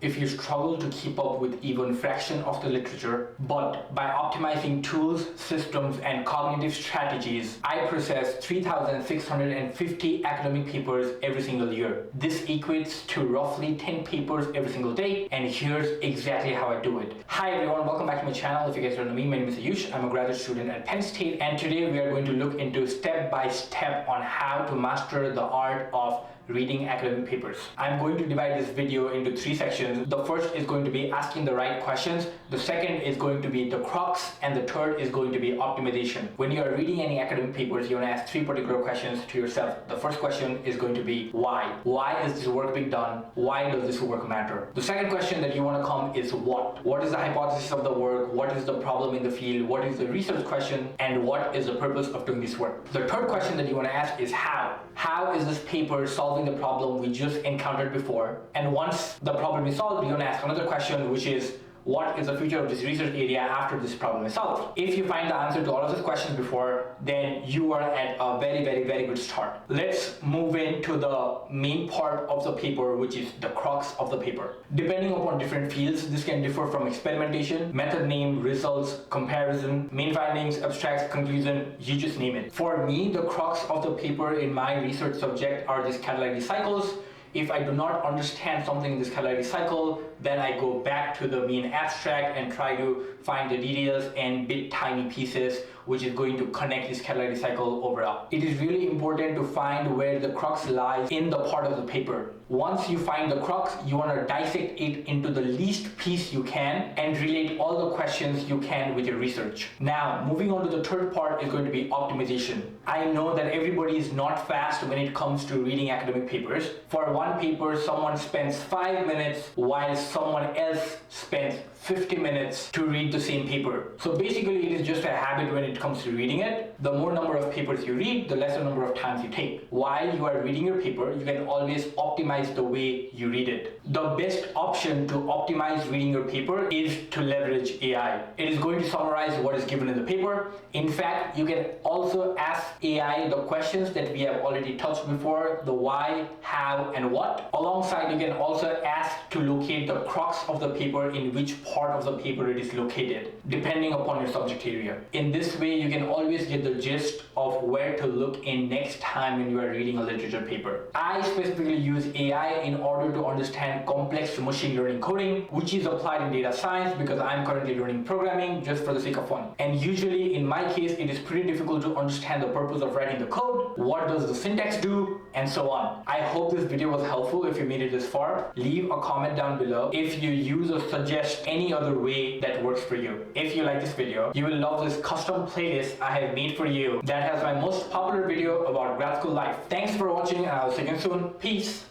If you struggle to keep up with even fraction of the literature, but by optimizing tools, systems, and cognitive strategies, I process 3,650 academic papers every single year. This equates to roughly 10 papers every single day, and here's exactly how I do it. Hi everyone, welcome back to my channel. If you guys don't know me, my name is Ayush. I'm a graduate student at Penn State, and today we are going to look into step-by-step on how to master the art of reading academic papers. I'm going to divide this video into three sections. The first is going to be asking the right questions, the second is going to be the crux, and the third is going to be optimization. When you are reading any academic papers, you want to ask three particular questions to yourself. The first question is going to be why? Why is this work being done? Why does this work matter? The second question that you want to come is what? What is the hypothesis of the work? What is the problem in the field? What is the research question? And what is the purpose of doing this work? The third question that you want to ask is how? How is this paper solving the problem we just encountered before? And once the problem is solved, you want to ask another question, which is what is the future of this research area after this problem is solved? If you find the answer to all of these questions before, then you are at a very good start. Let's move into the main part of the paper, which is the crux of the paper. Depending upon different fields, this can differ from experimentation, method name, results, comparison, main findings, abstracts, conclusion, you just name it. For me, the crux of the paper in my research subject are these catalytic cycles. If I do not understand something in this catalytic cycle, then I go back to the main abstract and try to find the details and bit tiny pieces which is going to connect this catalytic cycle overall. It is really important to find where the crux lies in the part of the paper. Once you find the crux, you want to dissect it into the least piece you can and relate all the questions you can with your research. Now, moving on to the third part is going to be optimization. I know that everybody is not fast when it comes to reading academic papers. For one paper, someone spends 5 minutes while someone else spends 50 minutes to read the same paper. So basically it is just a habit when it comes to reading it. The more number of papers you read, the lesser number of times you take. While you are reading your paper, you can always optimize the way you read it. The best option to optimize reading your paper is to leverage AI. It is going to summarize what is given in the paper. In fact, you can also ask AI the questions that we have already touched before, the why, how, and what. Alongside, you can also ask to locate the crux of the paper, in which part of the paper it is located, depending upon your subject area. In this way, you can always get the gist of where to look in next time when you are reading a literature paper. I specifically use AI in order to understand complex machine learning coding, which is applied in data science because I'm currently learning programming just for the sake of fun. And usually in my case, it is pretty difficult to understand the purpose of writing the code, what does the syntax do, and so on. I hope this video was helpful. If you made it this far, leave a comment down below if you use or suggest any other way that works for you. If you like this video, you will love this custom playlist I have made for you that has my most popular video about grad school life. Thanks for watching, and I'll see you soon. Peace.